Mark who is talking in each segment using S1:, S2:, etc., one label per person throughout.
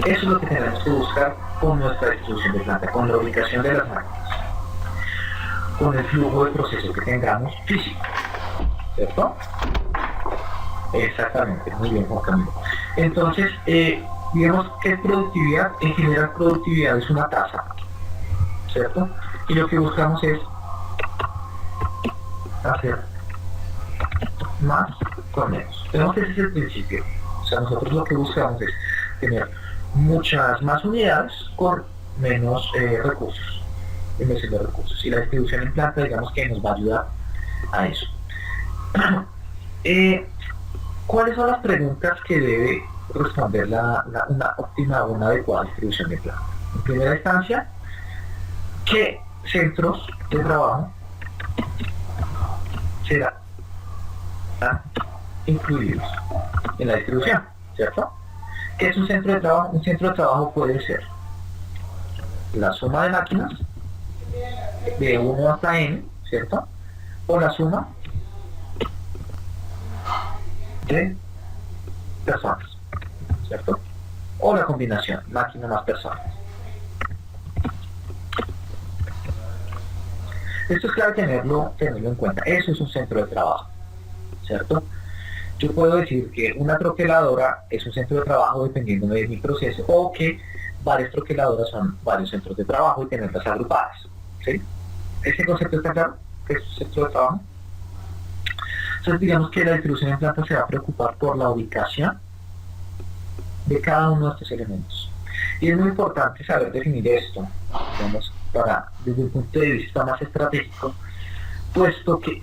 S1: Eso es lo que tenemos que buscar con nuestra distribución de planta, con la ubicación de las máquinas, con el flujo de proceso que tengamos físico, ¿cierto? Exactamente, muy bien, Juan Camilo. Entonces, digamos que productividad, en general productividad es una tasa, ¿cierto? Y lo que buscamos es hacer más con menos. Tenemos que ese es el principio. O sea, nosotros lo que buscamos es tener muchas más unidades con menos recursos, inversión de recursos. Y la distribución en planta, digamos que nos va a ayudar a eso. ¿Cuáles son las preguntas que debe responder una óptima o una adecuada distribución de planta? En primera instancia, ¿qué centros de trabajo serán incluidos en la distribución? ¿Cierto? ¿Qué es un centro de trabajo? Un centro de trabajo puede ser la suma de máquinas de 1 hasta n, ¿cierto? O la suma de personas, ¿cierto? O la combinación, máquina más personas. Esto es clave tenerlo en cuenta. Eso es un centro de trabajo, ¿cierto? Yo puedo decir que una troqueladora es un centro de trabajo dependiendo de mi proceso, o que varias troqueladoras son varios centros de trabajo y tenerlas agrupadas, ¿sí? ¿Este concepto está claro? ¿Qué es un centro de trabajo? Entonces digamos que la distribución en planta se va a preocupar por la ubicación de cada uno de estos elementos. Y es muy importante saber definir esto, digamos, desde un punto de vista más estratégico, puesto que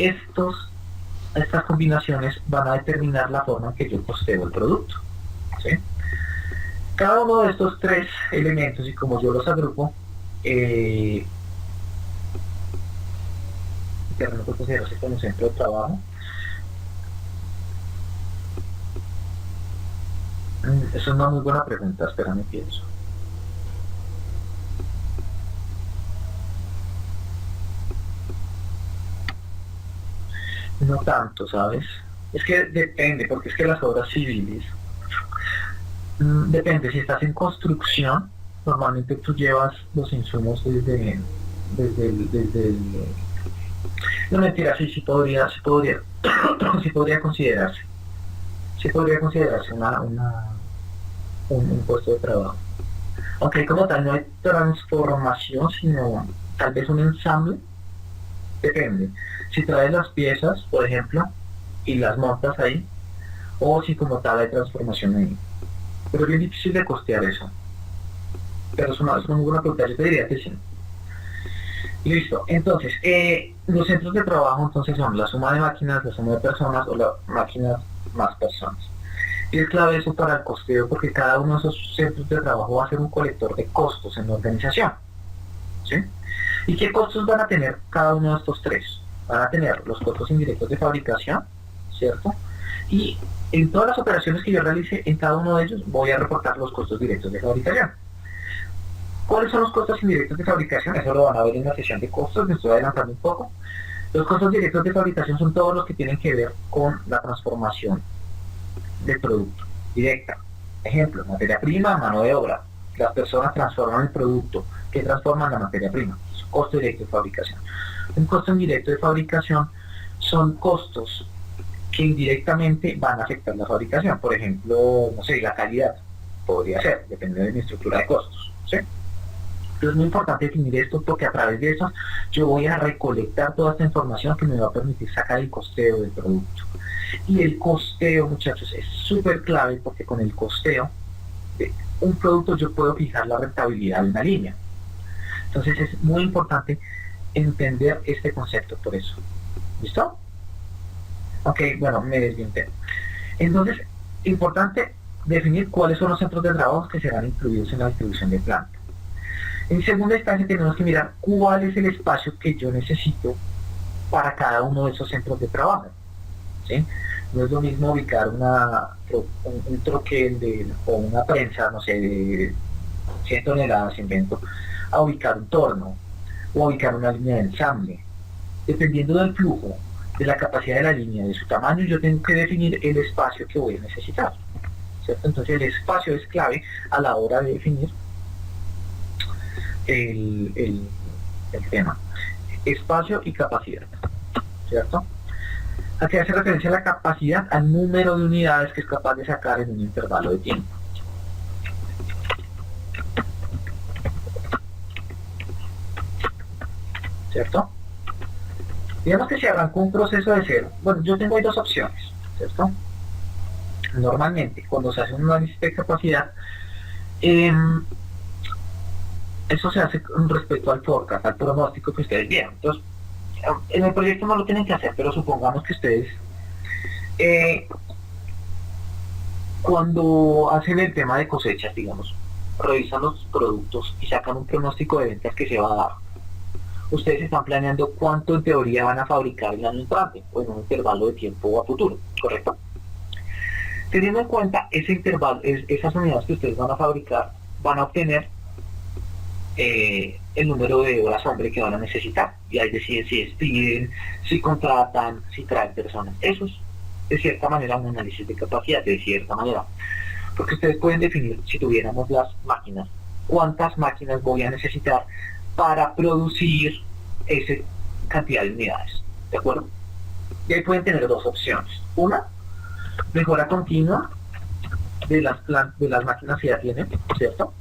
S1: estas combinaciones van a determinar la forma en que yo costeo el producto, ¿sí? Cada uno de estos tres elementos, y como yo los agrupo, no puedo considerarse como un centro de trabajo. Es una muy buena pregunta, espérame, pienso. No tanto, ¿sabes? Es que depende, porque es que las obras civiles, depende, si estás en construcción, normalmente tú llevas los insumos desde no, mentira, sí podría, sí podría considerarse. Sí podría considerarse un puesto de trabajo. Aunque como tal no hay transformación, sino tal vez un ensamble. Depende. Si traes las piezas, por ejemplo, y las montas ahí, o si como tal hay transformación ahí. Pero es bien difícil de costear eso. Pero es una muy buena pregunta, yo te diría que sí. Listo, entonces, los centros de trabajo entonces son la suma de máquinas, la suma de personas o las máquinas más personas. Y es clave eso para el costeo porque cada uno de esos centros de trabajo va a ser un colector de costos en la organización, ¿sí? ¿Y qué costos van a tener cada uno de estos tres? Van a tener los costos indirectos de fabricación, ¿cierto? Y en todas las operaciones que yo realice, en cada uno de ellos voy a reportar los costos directos de fabricación. ¿Cuáles son los costos indirectos de fabricación? Eso lo van a ver en la sesión de costos, me estoy adelantando un poco. Los costos directos de fabricación son todos los que tienen que ver con la transformación del producto directa. Ejemplo, materia prima, mano de obra. Las personas transforman el producto. ¿Qué transforman? La materia prima. Es un costo directo de fabricación. Un costo indirecto de fabricación son costos que indirectamente van a afectar la fabricación. Por ejemplo, no sé, la calidad. Podría ser, depende de mi estructura de costos, ¿sí? Pero es muy importante definir esto porque a través de eso yo voy a recolectar toda esta información que me va a permitir sacar el costeo del producto. Y el costeo, muchachos, es súper clave porque con el costeo de un producto yo puedo fijar la rentabilidad de una línea. Entonces es muy importante entender este concepto por eso. ¿Listo? Ok, bueno, me desvié. Entonces, importante definir cuáles son los centros de trabajo que serán incluidos en la distribución de planta. En segunda instancia tenemos que mirar cuál es el espacio que yo necesito para cada uno de esos centros de trabajo, ¿sí? No es lo mismo ubicar un troquel o una prensa, no sé, de 100 toneladas, invento, a ubicar un torno o a ubicar una línea de ensamble. Dependiendo del flujo, de la capacidad de la línea, de su tamaño, yo tengo que definir el espacio que voy a necesitar. ¿cierto? Entonces el espacio es clave a la hora de definir el tema. Espacio y capacidad, ¿cierto? Aquí hace referencia a la capacidad, al número de unidades que es capaz de sacar en un intervalo de tiempo. ¿Cierto? Digamos que se arrancó un proceso de cero. Bueno, yo tengo ahí dos opciones, ¿cierto? Normalmente, cuando se hace un análisis de capacidad, eso se hace con respecto al forecast, al pronóstico que ustedes vieron. Entonces, en el proyecto no lo tienen que hacer, pero supongamos que ustedes, cuando hacen el tema de cosechas, digamos, revisan los productos y sacan un pronóstico de ventas que se va a dar. Ustedes están planeando cuánto en teoría van a fabricar el año entrante o en un intervalo de tiempo a futuro, ¿correcto? Teniendo en cuenta ese intervalo, esas unidades que ustedes van a fabricar, van a obtener el número de horas hombre que van a necesitar. Y ahí deciden si despiden, si contratan, si traen personas. Eso es, de cierta manera, un análisis de capacidad, de cierta manera. Porque ustedes pueden definir, si tuviéramos las máquinas, cuántas máquinas voy a necesitar para producir esa cantidad de unidades. ¿De acuerdo? Y ahí pueden tener dos opciones. Una, mejora continua de las máquinas que ya tienen, ¿cierto?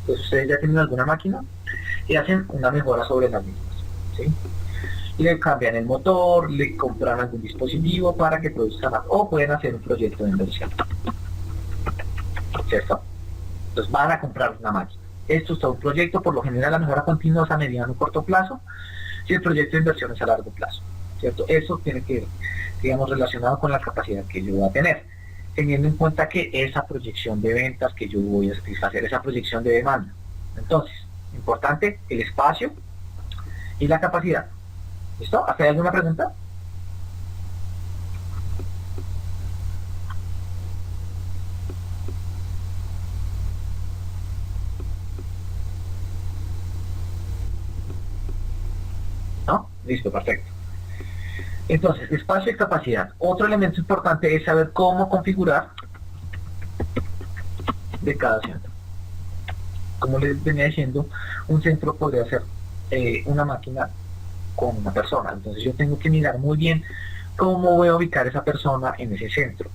S1: Entonces ustedes ya tienen alguna máquina y hacen una mejora sobre las mismas, ¿sí? Le cambian el motor, le compran algún dispositivo para que produzca más, o pueden hacer un proyecto de inversión, ¿cierto? Entonces van a comprar una máquina. Esto es todo un proyecto, por lo general la mejora continua es a mediano y corto plazo, y el proyecto de inversión es a largo plazo, ¿cierto? Eso tiene que ir, digamos, relacionado con la capacidad que yo voy a tener, teniendo en cuenta que esa proyección de ventas que yo voy a satisfacer, esa proyección de demanda. Entonces, importante, el espacio y la capacidad. ¿Listo? ¿Hasta ahí alguna pregunta? ¿No? Listo, perfecto. Entonces, espacio y capacidad. Otro elemento importante es saber cómo configurar de cada centro. Como les venía diciendo, un centro podría ser una máquina con una persona. Entonces yo tengo que mirar muy bien cómo voy a ubicar esa persona en ese centro,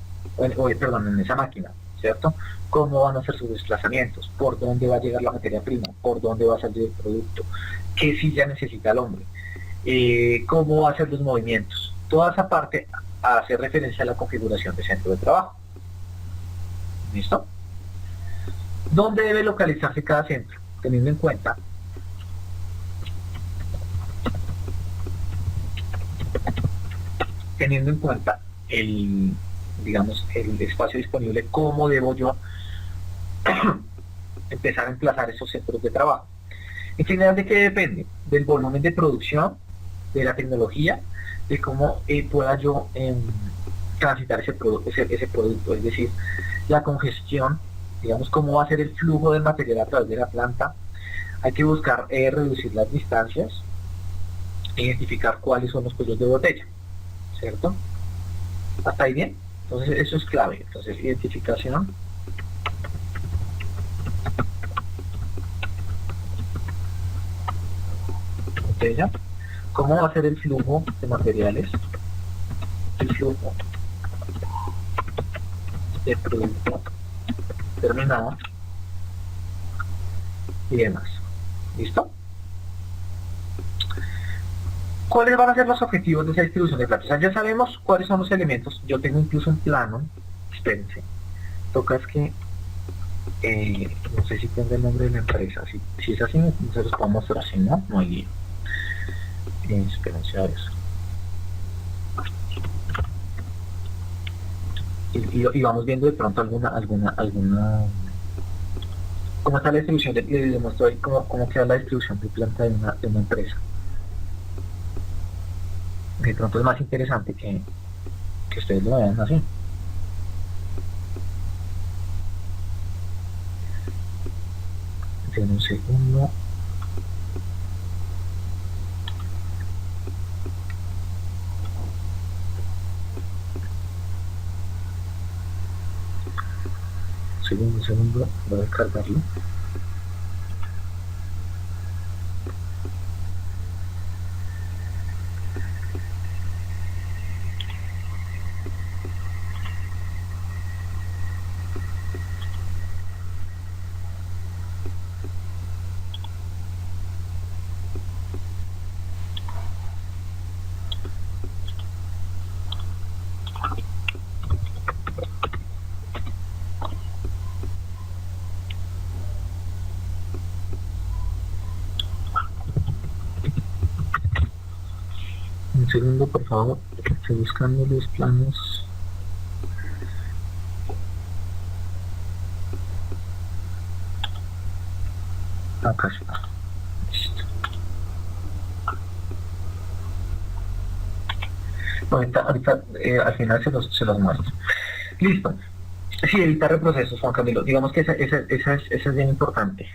S1: perdón, en esa máquina, ¿cierto? Cómo van a ser sus desplazamientos, por dónde va a llegar la materia prima, por dónde va a salir el producto, qué silla necesita el hombre, cómo va a hacer los movimientos. Toda esa parte hace referencia a la configuración de centro de trabajo. ¿Listo? ¿Dónde debe localizarse cada centro? Teniendo en cuenta el, digamos, el espacio disponible, cómo debo yo empezar a emplazar esos centros de trabajo. En general, ¿de qué depende? Del volumen de producción, de la tecnología, de cómo pueda yo transitar ese producto, es decir, la congestión, digamos, cómo va a ser el flujo del material a través de la planta. Hay que buscar reducir las distancias, identificar cuáles son los cuellos de botella, ¿cierto? ¿Hasta ahí bien? Entonces eso es clave. Entonces, identificación, botella, cómo va a ser el flujo de materiales, el flujo de producto terminado y demás. ¿Listo? ¿Cuáles van a ser los objetivos de esa distribución de platos? O sea, ya sabemos cuáles son los elementos. Yo tengo incluso un plano. Espérense. Toca es que no sé si tengo el nombre de la empresa. Si es así, se los puedo mostrar así, ¿no? No hay lío. Espérense a eso. Y vamos viendo de pronto alguna cómo está la distribución les muestro ahí cómo queda la distribución de planta de una empresa. De pronto es más interesante que ustedes lo vean así. En un segundo. Un segundo, voy a descargarlo. Un segundo, por favor, estoy buscando los planos. Acá está. Listo. Ahorita al final se los muestro. Listo. Sí, evitar reprocesos, Juan Camilo. Digamos que esa es bien importante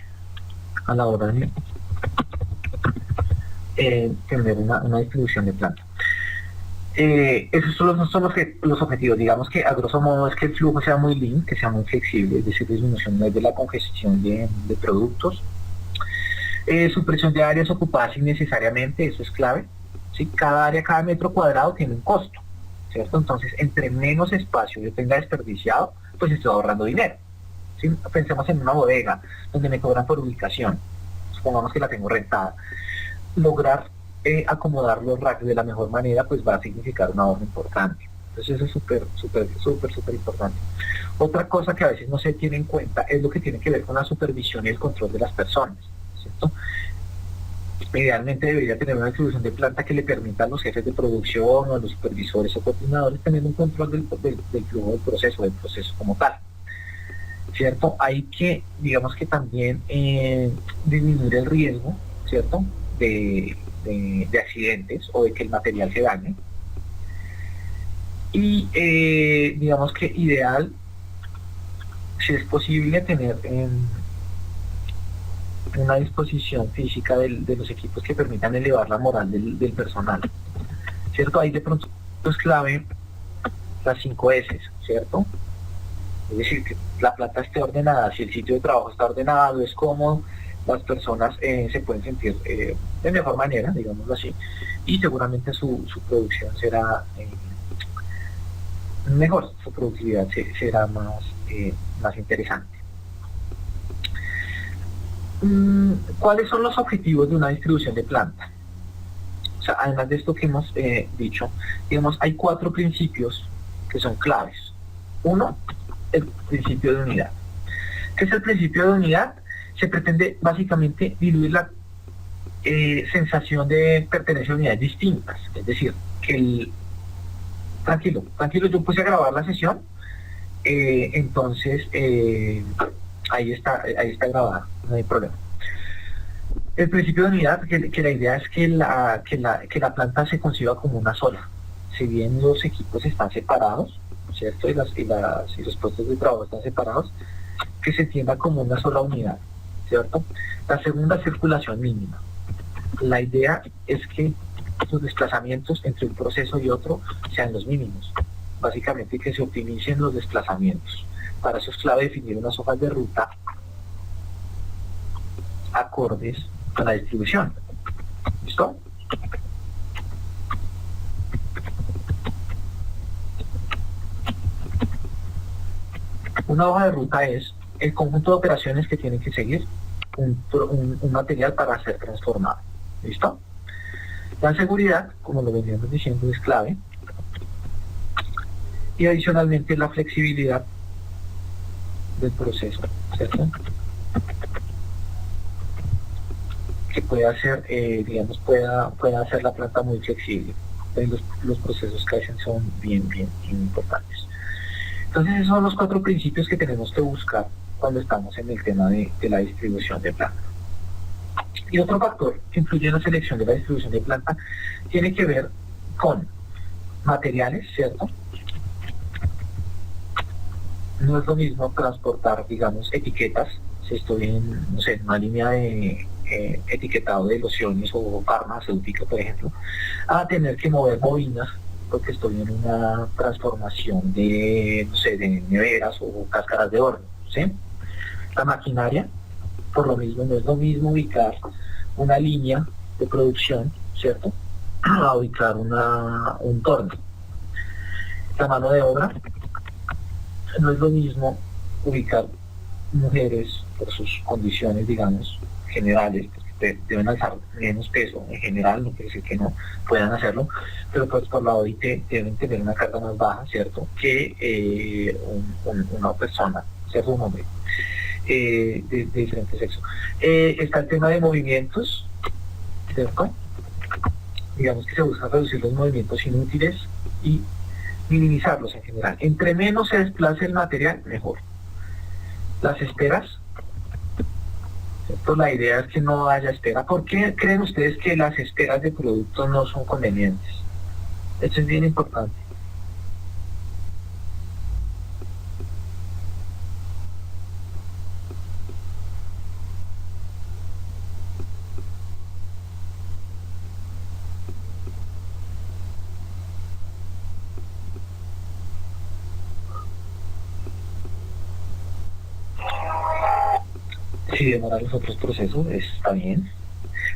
S1: a la hora de tener una distribución de planta. Esos son los objetivos. Digamos que a grosso modo es que el flujo sea muy lean, que sea muy flexible, es decir, disminución de la congestión de productos. Supresión de áreas ocupadas innecesariamente, eso es clave. ¿Sí? Cada área, cada metro cuadrado tiene un costo, ¿cierto? Entonces, entre menos espacio yo tenga desperdiciado, pues estoy ahorrando dinero. ¿Sí? Pensemos en una bodega donde me cobran por ubicación, supongamos que la tengo rentada. Lograr acomodar los racks de la mejor manera, pues va a significar un ahorro importante. Entonces eso es súper importante. Otra cosa que a veces no se tiene en cuenta es lo que tiene que ver con la supervisión y el control de las personas, ¿cierto? Idealmente debería tener una distribución de planta que le permita a los jefes de producción o a los supervisores o coordinadores tener un control del flujo del proceso como tal, ¿cierto? Hay que, digamos que también disminuir el riesgo, ¿cierto? De accidentes o de que el material se dañe. Y digamos que ideal, si es posible, tener una disposición física de los equipos que permitan elevar la moral del personal, ¿cierto? Ahí de pronto es clave las 5 S, ¿cierto? Es decir, que la planta esté ordenada, si el sitio de trabajo está ordenado, es cómodo, las personas se pueden sentir de mejor manera, digámoslo así, y seguramente su producción será mejor, su productividad será más interesante. ¿Cuáles son los objetivos de una distribución de planta? O sea, además de esto que hemos dicho, digamos, hay 4 principios que son claves. Uno, el principio de unidad. ¿Qué es el principio de unidad? Se pretende básicamente diluir la sensación de pertenencia a unidades distintas. Es decir, que tranquilo, yo puse a grabar la sesión, entonces ahí está grabada, no hay problema. El principio de unidad, que la idea es que la planta se conciba como una sola. Si bien los equipos están separados, ¿cierto? Y los puestos de trabajo están separados, que se entienda como una sola unidad, ¿cierto? La segunda, circulación mínima. La idea es que los desplazamientos entre un proceso y otro sean los mínimos. Básicamente que se optimicen los desplazamientos. Para eso es clave definir unas hojas de ruta acordes a la distribución. ¿Listo? Una hoja de ruta es el conjunto de operaciones que tiene que seguir un material para ser transformado. ¿Listo? La seguridad, como lo veníamos diciendo, es clave. Y adicionalmente la flexibilidad del proceso, ¿cierto? Que puede hacer, digamos, pueda hacer la planta muy flexible. Entonces los procesos que hacen son bien importantes. Entonces esos son los 4 principios que tenemos que buscar cuando estamos en el tema de la distribución de planta. Y otro factor que influye en la selección de la distribución de planta tiene que ver con materiales, ¿cierto? No es lo mismo transportar, digamos, etiquetas, si estoy en, no sé, en una línea de etiquetado de lociones o farmacéutica, por ejemplo, a tener que mover bobinas porque estoy en una transformación de, no sé, de neveras o cáscaras de horno, ¿sí? La maquinaria, por lo mismo, no es lo mismo ubicar una línea de producción, ¿cierto? A ubicar un torno. La mano de obra, no es lo mismo ubicar mujeres por sus condiciones, digamos, generales, porque deben alzar menos peso en general, no quiere decir que no puedan hacerlo, pero pues por la OIT deben tener una carga más baja, ¿cierto?, que una persona, ¿cierto?, un hombre de diferente sexo. Está el tema de movimientos, ¿cierto? Digamos que se busca reducir los movimientos inútiles y minimizarlos en general. Entre menos se desplace el material, mejor. Las esperas, ¿cierto? La idea es que no haya espera. ¿Por qué creen ustedes que las esperas de productos no son convenientes? Esto es bien importante. Si demorar los otros procesos, está bien.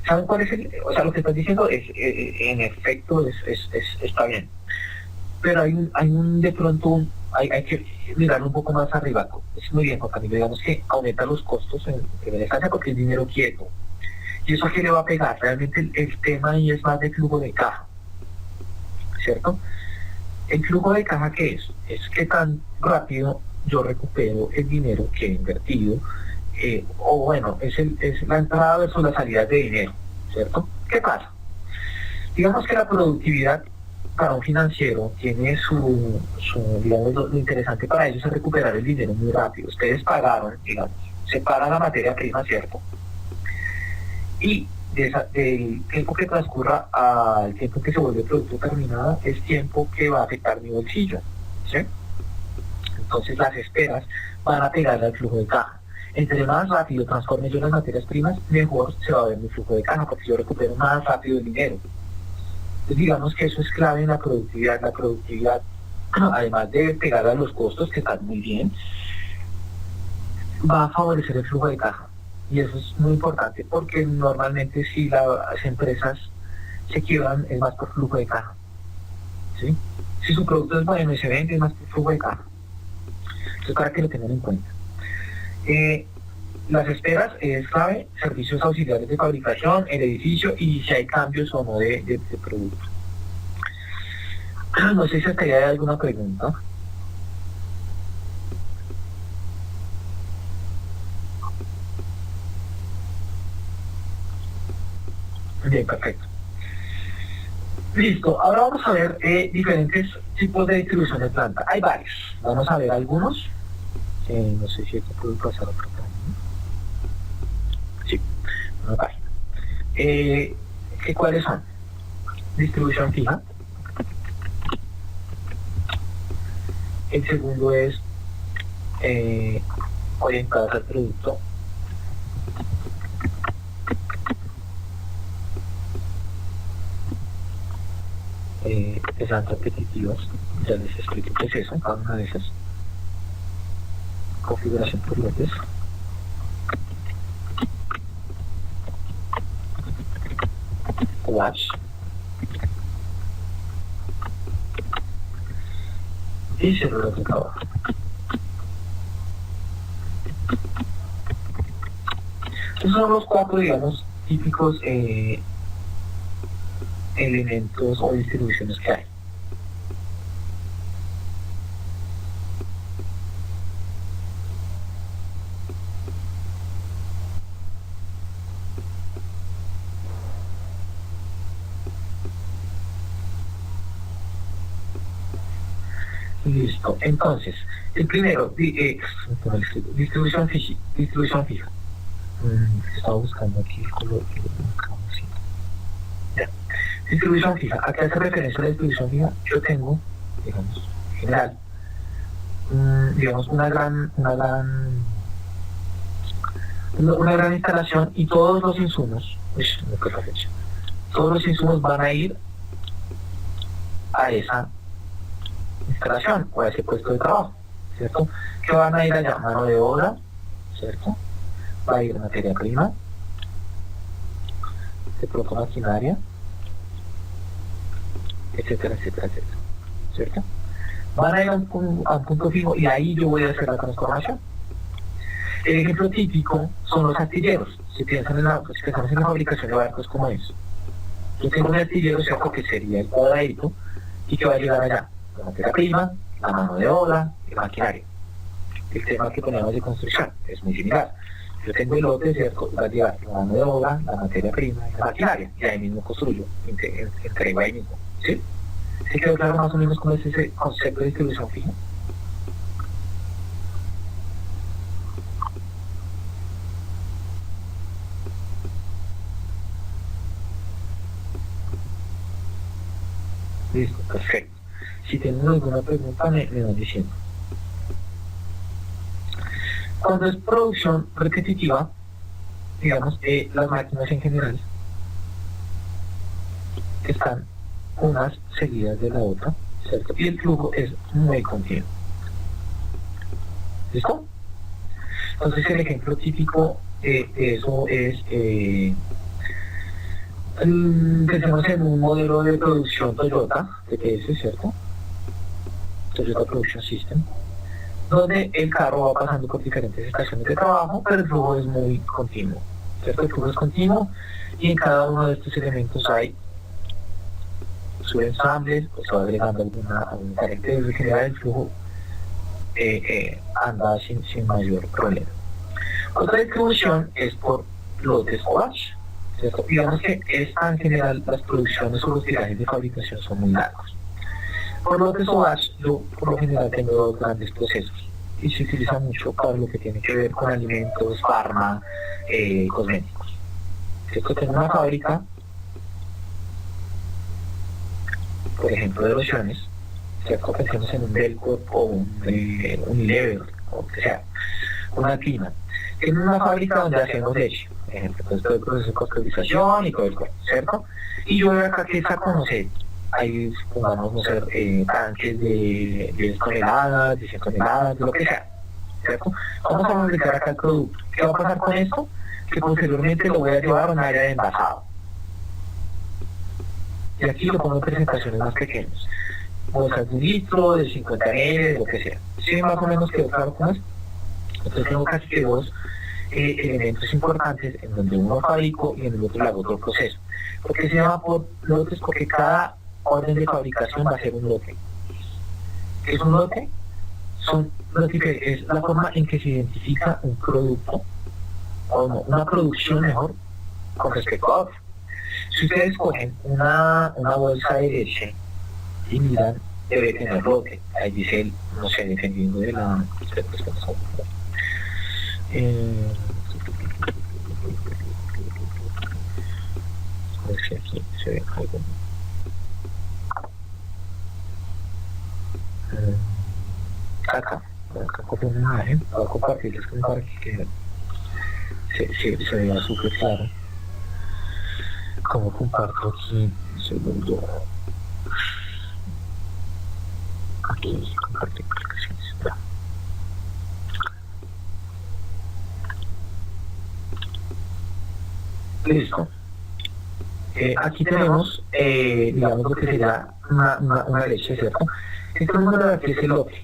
S1: ¿Saben cuál es el...? O sea, lo que estás diciendo es, en efecto, está bien. Pero de pronto, hay que mirar un poco más arriba. Es muy bien, Juan Camilo, digamos que aumenta los costos en primera instancia porque es dinero quieto. ¿Y eso a qué le va a pegar? Realmente el tema ahí es más de flujo de caja, ¿cierto? ¿El flujo de caja qué es? Es que tan rápido yo recupero el dinero que he invertido, o bueno, es la entrada versus la salida de dinero, ¿cierto? ¿Qué pasa? Digamos que la productividad para un financiero tiene digamos, lo interesante para ellos es recuperar el dinero muy rápido. Ustedes pagaron, digamos, se paga la materia prima, ¿cierto? Y del tiempo que transcurra al tiempo que se vuelve producto terminado es tiempo que va a afectar mi bolsillo, ¿sí? Entonces las esperas van a pegarle al flujo de caja. Entre más rápido transforme yo las materias primas, mejor se va a ver mi flujo de caja, porque yo recupero más rápido el dinero. Entonces digamos que eso es clave en la productividad. La productividad, además de pegar a los costos, que están muy bien, va a favorecer el flujo de caja. Y eso es muy importante, porque normalmente si las empresas se quiebran es más por flujo de caja, ¿sí? Si su producto es bueno y se vende es más por flujo de caja. Entonces, para que lo tengan en cuenta. Las esperas es clave, servicios auxiliares de fabricación, el edificio y si hay cambios o no de producto. No sé si hasta ahí hay alguna pregunta. Bien, perfecto. Listo, ahora vamos a ver diferentes tipos de distribución de planta. Hay varios, vamos a ver algunos. No sé si esto puede pasar a otra página. Sí, una página. ¿Cuáles son? Distribución fija. El segundo es orientadas al producto. Que sean repetitivas, ya les explico qué es eso, cada una de esas. Configuración por lotes. Watch. Y célula de trabajo. Esos son los cuatro, digamos, típicos elementos o distribuciones que hay. Listo, entonces, el primero, distribución fija. Estaba buscando aquí el color que lo buscamos, sí. Ya. Distribución fija. ¿A qué hace referencia la distribución fija? Yo tengo, digamos, en general, digamos, una gran instalación y todos los insumos, todos los insumos van a ir a esa instalación o a ese puesto de trabajo, ¿cierto? ¿Qué van a ir allá? Mano de obra, ¿cierto? Va a ir materia prima, de pronto maquinaria, etcétera, etcétera, etcétera, ¿cierto? Van a ir a un punto fijo y ahí yo voy a hacer la transformación. El ejemplo típico son los astilleros. Si piensan si pensamos en la fabricación de barcos como es. Yo tengo un astillero, ¿cierto? Que sería el cuadradito y que va a llegar allá. La materia prima, la mano de obra, el maquinario. El tema que ponemos de construcción es muy similar. Yo tengo el lote, ¿cierto? Va a llegar la mano de obra, la materia prima y la maquinaria. Y ahí mismo construyo, entrego ahí mismo. ¿Sí? ¿Sí quedó claro más o menos cómo es ese concepto de distribución fija? Listo, perfecto. Si tienen alguna pregunta, me van diciendo. Cuando es producción repetitiva, digamos, las máquinas en general están unas seguidas de la otra, ¿cierto? Y el flujo es muy continuo. ¿Listo? Entonces el ejemplo típico de eso es, pensemos en un modelo de producción Toyota, TPS, ¿cierto? Toyota Production System, donde el carro va pasando por diferentes estaciones de trabajo, pero el flujo es muy continuo, ¿cierto? El flujo es continuo y en cada uno de estos elementos hay subensambles, pues se va agregando algún diferente, en general el flujo anda sin mayor problema. Otra distribución es por lotes o batch, ¿cierto? Digamos que esta en general las producciones o los tirajes de fabricación son muy largos. Por lotes o batch yo por lo general tengo dos grandes procesos y se utiliza mucho para lo que tiene que ver con alimentos, farma, cosméticos. ¿Cierto? Tengo una fábrica, por ejemplo, de lociones, ¿cierto? Pensemos en un Belcorp o un Unilever, o lo que sea, una clima. Tengo una fábrica donde hacemos leche, por ejemplo, entonces todo el proceso de pasteurización y todo el cuerpo, ¿cierto? Y yo veo acá que saco, no sé, hay, supongamos, no sé, tanques de 10 toneladas, de 100 toneladas, de lo que sea, ¿cierto? Vamos a fabricar acá el producto. ¿Qué va a pasar con esto? Que posteriormente lo voy a llevar a un área de envasado. Y aquí lo pongo en presentaciones más pequeñas. Bolsas de un litro, de 50 ml, lo que sea. ¿Sí más o menos quedó claro cómo es? Entonces tengo casi que dos elementos importantes en donde uno fabrico y en el otro le hago otro proceso. ¿Por qué se llama por lotes? Porque cada orden de fabricación va a ser un lote. ¿Qué es un lote? Es la forma en que se identifica un producto, o no, una producción mejor, con respecto a otro. Si ustedes cogen una bolsa de leche y miran, debe tener lote. Ahí dice, no sé, dependiendo de la... a ver si aquí se ve algo. Acá copio una imagen, voy a compartirles para que se vea súper claro. Como comparto aquí, segundo. Aquí, compartir aplicaciones. Ya. Listo. Aquí tenemos, digamos, lo que sería una leche, ¿cierto? Este número de aquí es el lote.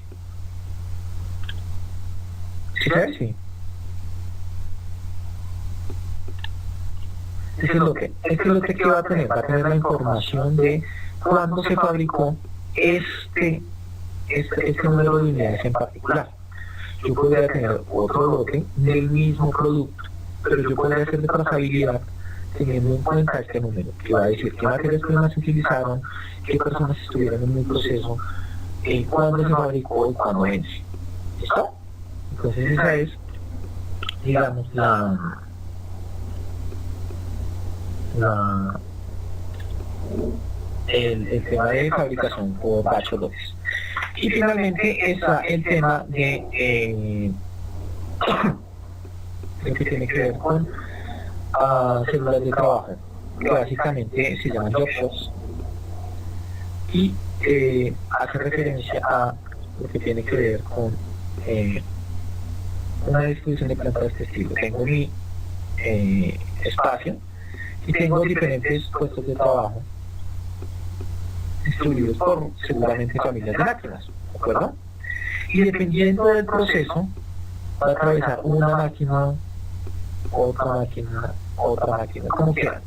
S1: ¿Sí sabes? Sí. Este lote que va a tener la información de cuándo se fabricó este número de unidades en particular. Yo podría tener otro lote del mismo producto, pero yo podría hacer de trazabilidad teniendo en cuenta este número, que va a decir qué materias primas se utilizaron, qué personas estuvieron en el proceso, cuándo se fabricó y cuándo vence. ¿Listo? Entonces esa es, digamos, el tema de fabricación por batch o lotes. Y finalmente está el tema de lo que tiene que ver con células de trabajo, que básicamente se llaman job shops y hace referencia a lo que tiene que ver con una distribución de planta de este estilo. Tengo mi espacio y tengo diferentes puestos de trabajo distribuidos por seguramente familias de máquinas, ¿de acuerdo? Y dependiendo del proceso, va a atravesar una máquina, otra máquina, como quieran,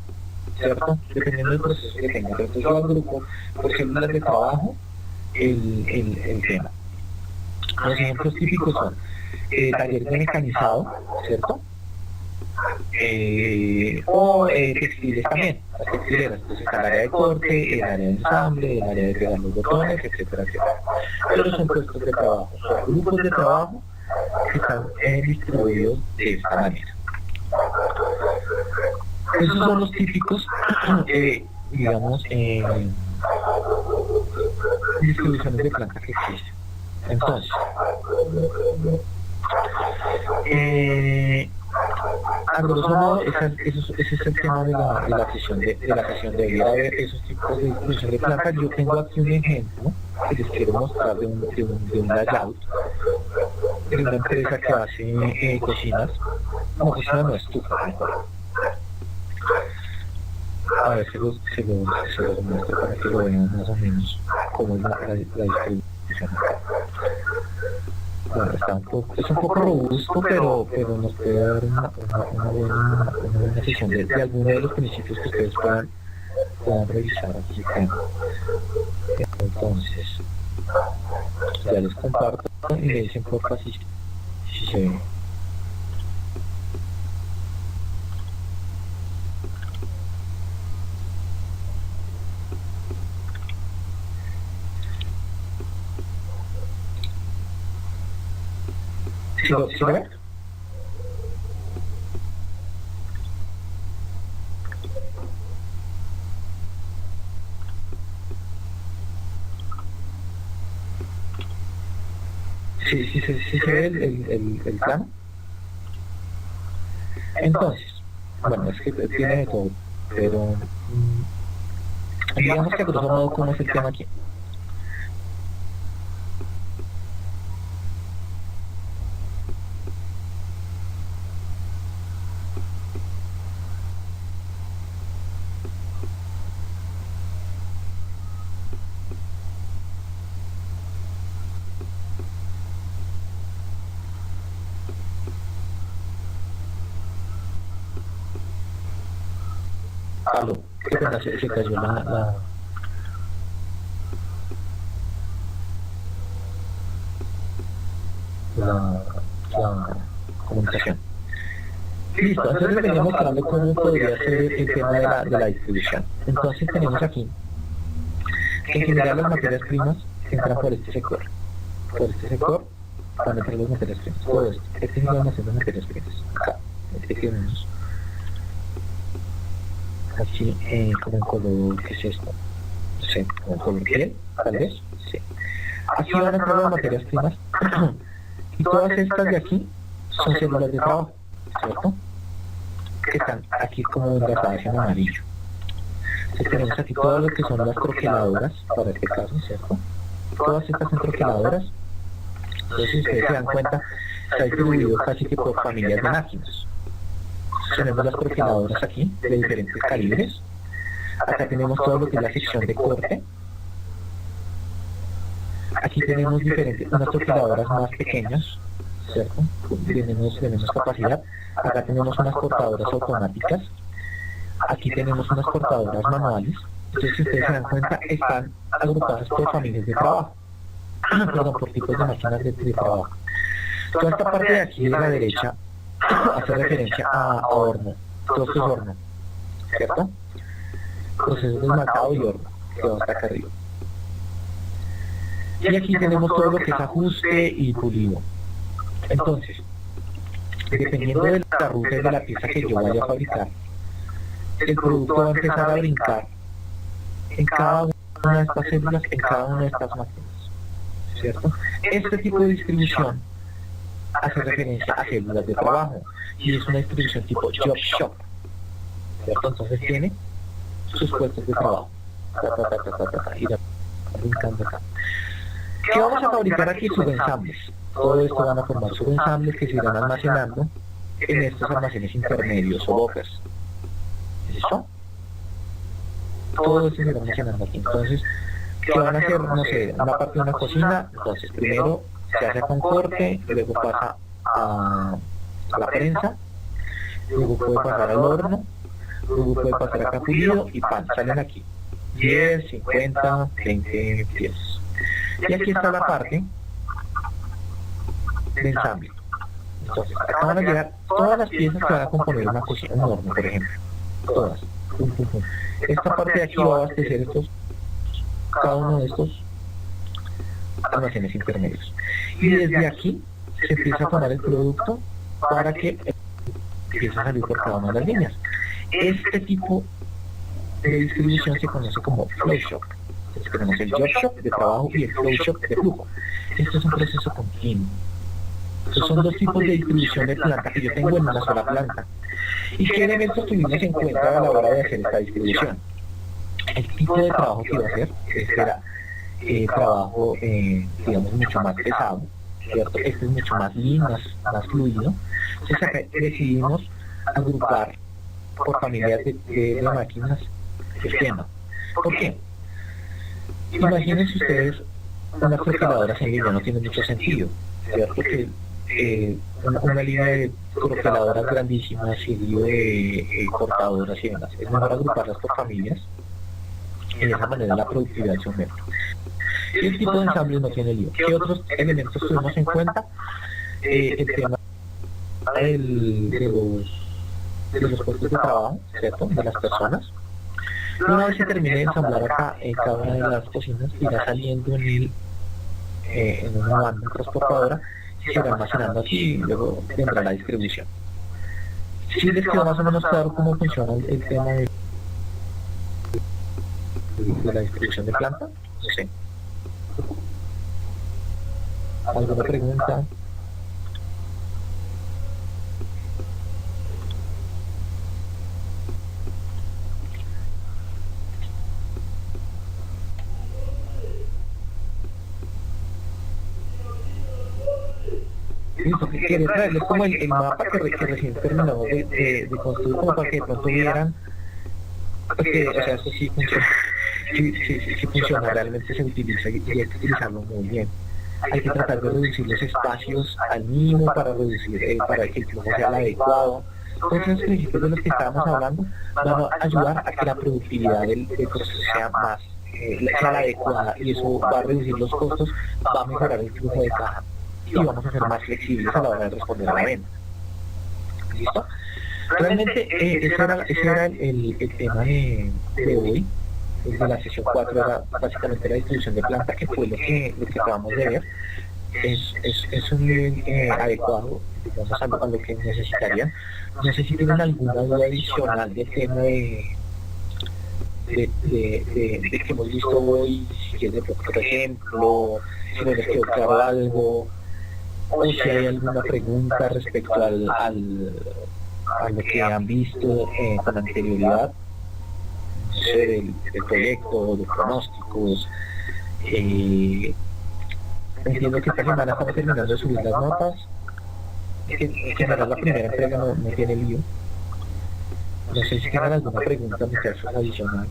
S1: ¿cierto? Dependiendo del proceso que tenga. Entonces yo agrupo por células de trabajo el tema. Los ejemplos típicos son talleres de mecanizado, ¿cierto? O textiles también, las textileras. Entonces está el área de corte, el área de ensamble, el área de pegar los botones, etcétera, etcétera. Pero son puestos de trabajo, son grupos de trabajo que están distribuidos de esta manera. Esos son los típicos, digamos, distribuciones de planta que existen. Entonces, a grosso modo, ese es el tema de la sesión de hoy. A ver, esos tipos de distribución de planta. Yo tengo aquí un ejemplo que les quiero mostrar de un layout de una empresa que hace cocinas. No, cocina no, estufa, mejor. A ver, se los muestro para que lo vean más o menos cómo es la distribución. Bueno, es un poco robusto, pero nos puede dar una buena sesión de algunos de los principios que ustedes puedan revisar aquí. Entonces, ya les comparto y me dicen porfa si se ve. ¿Sí lo ven? Sí se ve el plano. Entonces, bueno, es que tiene de todo, pero digamos que a grosso modo, ¿cómo es el tema aquí? Aló, ¿qué pasa? Se cayó la comunicación. Listo, entonces les venía mostrando cómo podría ser el tema de la distribución. Entonces tenemos aquí que en general las materias primas entran por este sector. Por este sector van a entrar las materias primas. Todo esto. Este es el almacén de materias primas. Acá. Este que vemos. Así, como en color, ¿qué es esto? No sé, como en color piel, tal vez. Sí. Aquí van a entrar las materias primas. Y todas estas de aquí son células de trabajo, ¿cierto? Que están aquí como enlazadas en amarillo. Entonces tenemos aquí todo lo que son las troqueladoras, para este caso, ¿cierto? Todas estas son troqueladoras. Entonces, si ustedes se dan cuenta, está distribuido casi que por familias de máquinas. Tenemos las troqueladoras aquí, de diferentes calibres. Acá tenemos todo lo que es la sección de corte. Aquí tenemos unas troqueladoras más pequeñas, ¿cierto? Tenemos capacidad. Acá tenemos unas cortadoras automáticas. Aquí tenemos unas cortadoras manuales. Entonces, si ustedes se dan cuenta, están agrupadas por familias de trabajo. Perdón, por tipos de máquinas de trabajo. Toda esta parte de aquí de la derecha hace referencia a horno. Todo esto es horno, ¿cierto? Proceso de esmaltado y horno, que va hasta acá arriba. Y aquí tenemos todo lo que es ajuste y pulido. Entonces, dependiendo de la ruta y de la pieza que yo vaya a fabricar, el producto va a empezar a brincar en cada una de estas células, en cada una de estas máquinas, ¿cierto? Este tipo de distribución hace referencia a células de trabajo y es una distribución tipo job shop, ¿cierto? Entonces tiene sus puestos de trabajo, y va brincando acá. ¿Qué vamos a fabricar aquí? Subensambles. Todo esto van a formar subensambles que se irán almacenando en estos almacenes intermedios o buffers. ¿Listo? Todo esto se irá almacenando aquí. Entonces, ¿qué van a hacer? No sé, una parte de una cocina. Entonces, primero se hace con corte, luego pasa a la prensa, luego puede pasar al horno, luego puede pasar a pulido y pan. Salen aquí 10, 50, 20 piezas. Y aquí está la parte de ensamble. Entonces, acá van a llegar todas las piezas que van a componer una cocina, un horno, por ejemplo. Todas. Pum, pum, pum. Esta parte de aquí va a abastecer cada uno de estos almacenes intermedios. Y desde aquí se empieza a tomar el producto para que empiece a salir por cada una de las líneas. Este tipo de distribución se conoce como flow shop. Entonces tenemos el job shop de trabajo y el flow shop de flujo. Esto es un proceso continuo. Estos son dos tipos de distribución de planta que yo tengo en una sola planta. ¿Y qué elementos tuvimos en cuenta a la hora de hacer esta distribución? El tipo de trabajo que iba a hacer, este era trabajo, digamos, mucho más pesado, ¿cierto? Este es mucho más lean, más fluido. Entonces acá decidimos agrupar por familias de máquinas el tema. ¿Por qué? Imagínense ustedes, unas perfiladoras en línea no tiene mucho sentido, ¿cierto? Porque una línea de perfiladoras grandísimas y de cortadoras y demás, es mejor agruparlas por familias y de esa manera la productividad se aumenta. Y el tipo de ensamble no tiene lío. ¿Qué otros elementos tuvimos en cuenta? El tema de los puestos de trabajo, ¿cierto? De las personas. Y una vez se termine de ensamblar acá en cada una de las cocinas, irá saliendo en una banda transportadora y se irá almacenando aquí y luego vendrá la distribución. Si les quedó más o menos claro cómo funciona el tema de la distribución de planta, no sé. ¿Alguna pregunta? Listo, quería traerles como el mapa que recién terminamos de construir, como para que de pronto vieran, porque, o sea, esto sí funciona, sí funciona, realmente se utiliza y hay que utilizarlo muy bien. Hay que tratar de reducir los espacios al mínimo para reducir, para que el flujo sea el adecuado. Todos los principios de los que estábamos hablando van a ayudar a que la productividad del proceso sea más, sea la adecuada, y eso va a reducir los costos, va a mejorar el flujo de caja y vamos a ser más flexibles a la hora de responder a la venta. ¿Listo? Realmente ese era el tema de hoy. De la sesión 4 era básicamente la distribución de planta, que fue lo que acabamos de ver. Es un nivel adecuado, digamos, a lo que necesitarían. No sé si tienen alguna duda adicional del tema de que hemos visto hoy, si quieren, por ejemplo, si no les quedó claro algo, o si hay alguna pregunta respecto a lo que han visto con anterioridad, no sé, del proyecto, de pronósticos. Entiendo que esta semana estamos terminando de subir las notas. En general la primera entrega no tiene lío. No sé si tienen alguna pregunta, muchachos, adicional.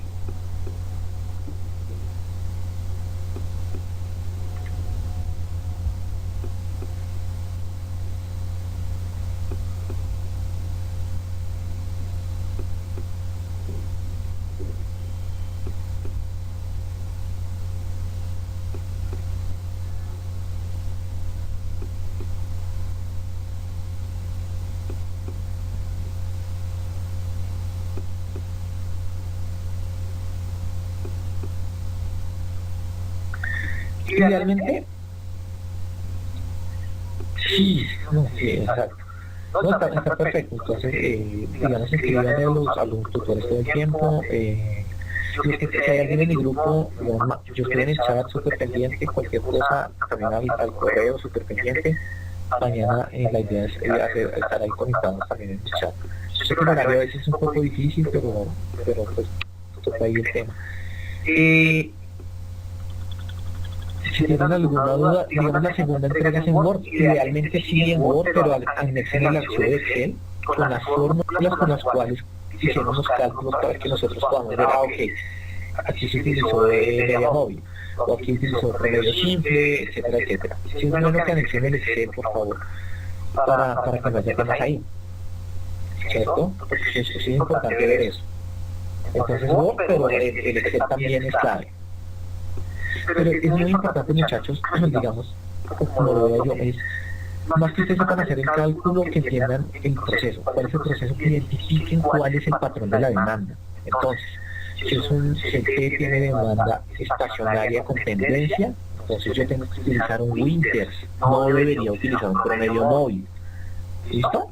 S1: Idealmente, sí, no, sí, exacto. No, está perfecto. Entonces, digamos, escriban a los tutores todo el tiempo. Si hay alguien en mi grupo, digamos, yo estoy en el chat súper pendiente, cualquier cosa, también al correo súper pendiente. Mañana la idea es estar ahí conectados también en el chat. Yo sé que el horario a veces es un poco difícil, pero pues toca ahí el tema. Si tienen alguna duda, digamos la segunda entrega es en Word, idealmente sí en Word, pero anexen el archivo de Excel con las fórmulas con las cuales hicieron los cálculos para que nosotros podamos ver, aquí se utilizó media móvil, o aquí utilizó promedio simple, etcétera, etcétera. Si es bueno que anexen el Excel, por favor, para que no haya temas ahí, ¿cierto? Porque es importante ver eso. Entonces Word, pero el Excel también es clave. Pero es muy importante, muchachos, digamos, como lo veo yo, es más que ustedes sepan hacer el cálculo, que entiendan el proceso, cuál es el proceso, que identifiquen cuál es el patrón de la demanda. Entonces, si el T tiene demanda estacionaria con tendencia, entonces yo tengo que utilizar un Winters, no debería utilizar un promedio móvil. ¿Listo?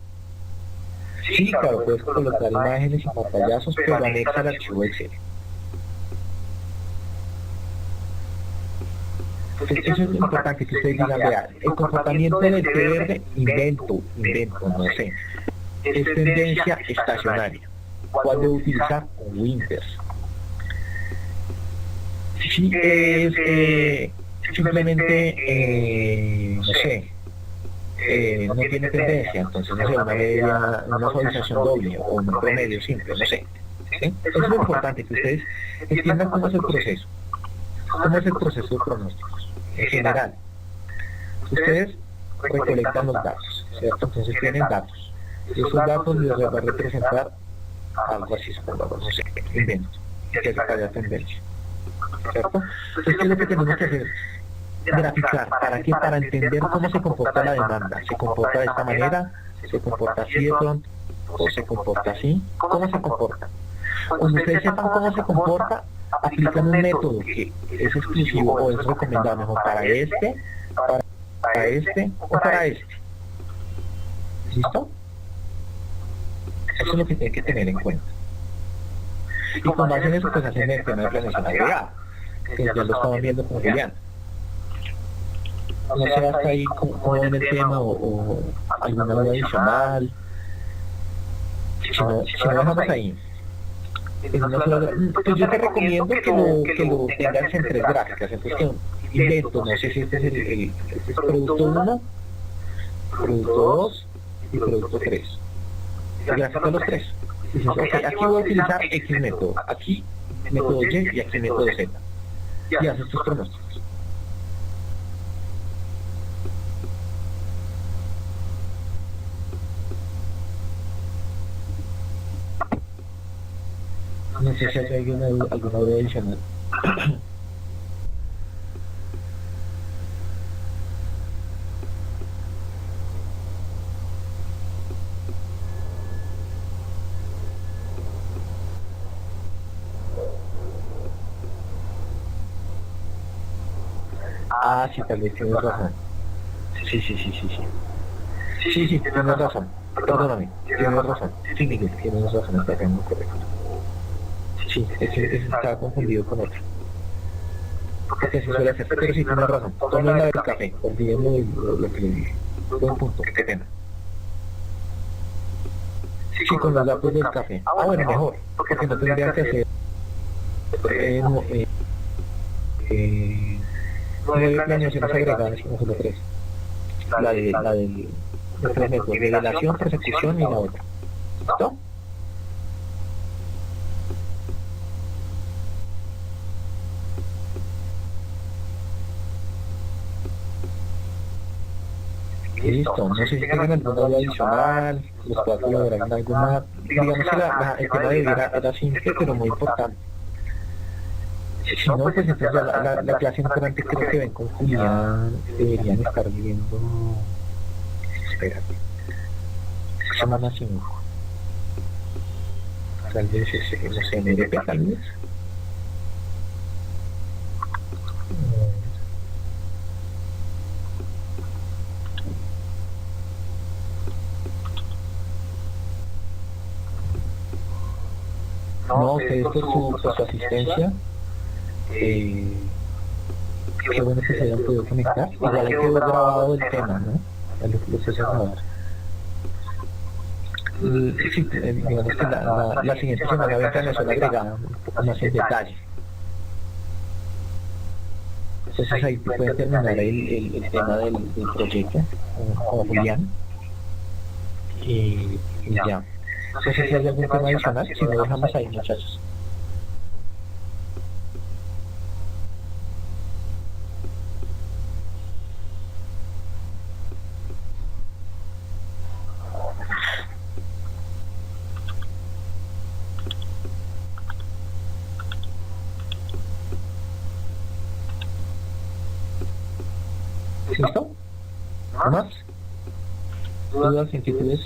S1: Sí, claro, puedes colocar imágenes y pantallazos, pero anexa el archivo Excel. Entonces, eso es importante que ustedes digan, vean, el comportamiento del TR, invento, no sé, es tendencia estacionaria. ¿Cuál debo utilizar? Un Winters. Si es simplemente, no sé, no tiene tendencia, entonces no sé, una suavización doble o un promedio simple, no sé. ¿Sí? Eso es lo importante, que ustedes entiendan cómo es el proceso. ¿Cómo es el proceso de pronósticos? En general, ustedes recolectan los datos, ¿cierto? Entonces tienen datos. Y esos datos les va a representar algo así, supongamos, no sé, invento, que es la tendencia, ¿cierto? Entonces, ¿qué es lo que tenemos que hacer? Graficar. ¿Para qué? Para entender cómo se comporta la demanda. ¿Se comporta de esta manera? ¿Se comporta así de pronto? ¿O se comporta así? ¿Cómo se comporta? Cuando ustedes sepan cómo se comporta, aplican un método que es exclusivo o es recomendado mejor para este o para este. ¿Listo? Eso es lo que tienen que tener en cuenta. Y con base en eso, pues hacen el tema de planeación agregada, que ya lo estaban viendo con Julián. No sé hasta ahí cómo ven el tema o alguna duda adicional. Si no dejamos ahí. Pues yo te recomiendo que lo tengas en 3 gráficas. Entonces que invento, no sé si este es producto 1, producto 2 y producto 3. El gráfico de los 3. Dices, ok, aquí voy a utilizar X método, aquí método Y y aquí método Z. Y haces tus pronósticos. No sé si hay alguna duda adicional. Sí, tal vez tienes razón. Sí, tienes razón. Perdóname, tienes razón. Sí, Miguel, tienes razón, está acá en lo correcto. Sí, ese estaba confundido con otro. Porque se suele hacer, pero sí, tienes razón. Tomen la del café, olvídenme lo que le dije. Buen punto, qué pena. Sí, con los datos del café. Bueno, mejor, porque no tendrían que hacer no hay planeaciones agregadas, sino solo 3. La del tres métodos, revelación, persecución y la otra. ¿Listo? Listo, no sé si tengan alguna duda adicional, los puedo colaborar en algo más. Digamos que el tema de vida era simple, pero muy importante. Si no, pues entonces la clase entrante creo que ven con Julián, deberían estar viendo... Espérate. Semana 5. Tal vez no sé, MDP tal vez. No, ustedes por su asistencia. Qué bueno que se hayan podido conectar. Igual quedó grabado el tema, ¿no? Lo que se grabar. Sí, digamos que la siguiente semana voy a planear agregada un poco más en detalle. Entonces ahí pueden terminar el tema del proyecto con Julián y ya. No sé si hay algún tema adicional, si no dejamos ahí, muchachos. ¿Listo? ¿No más? ¿Dudas, inquietudes?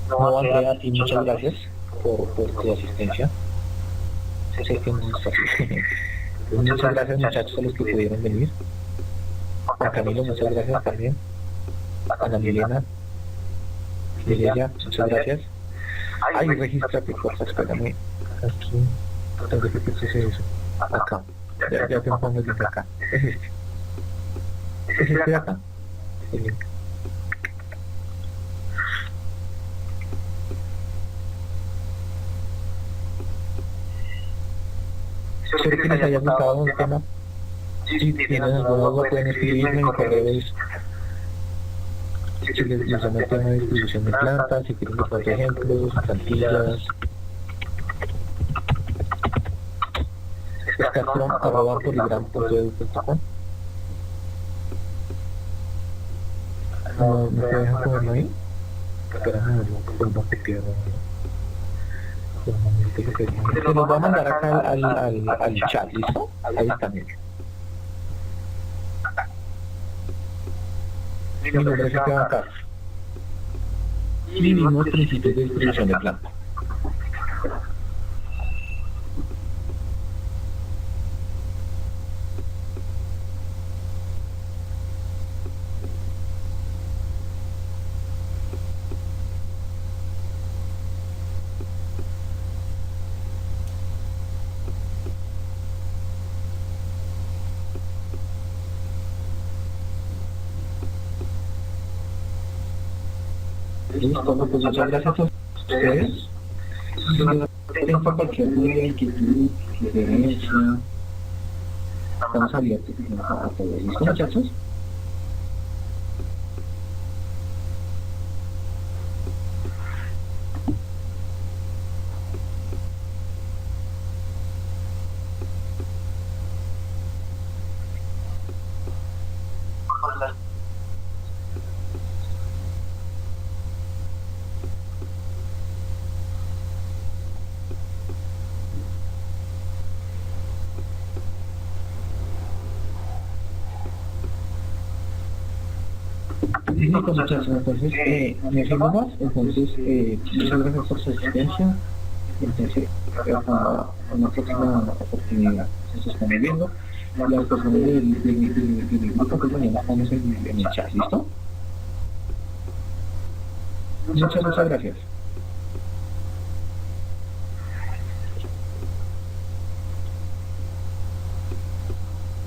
S1: No, Andrea, a ti muchas gracias por tu asistencia. Sé que no es fácil. Muchas gracias, muchachos, a los que pudieron venir. A Camilo, muchas gracias también. A Ana Milena, Lilia, muchas gracias. Ay, regístrate, porfa, espérame. Aquí, ¿dónde que puse eso? Acá. Ya te pongo el link acá. Es este de acá. El link. Espero que les haya gustado el tema. Si tienen alguna duda pueden escribirme, mi correo es si les llama el tema de distribución de plantas, si quieren buscar ejemplos, plantillas. Escastron@poligram.edu.com. No te dejan ponerlo ahí. Espérame, no te pierdo. Te los voy a mandar acá al chat, ¿listo? Ahí está, mira. Mi nombre es Esteban Carlos. Y vivimos principios de distribución de plantas. Listo, bueno, pues muchas gracias a ustedes. Si no tienen cualquier duda, inquietud, sugerencia, estamos abiertos a todo. ¿Listo, muchachos? Listo, muchachos. Entonces, me firmo más. Entonces, muchas gracias por su asistencia. Entonces, hasta una próxima oportunidad. Nos estamos viendo. Las personas del grupo que mañana estamos en el chat. ¿Listo? Muchas gracias.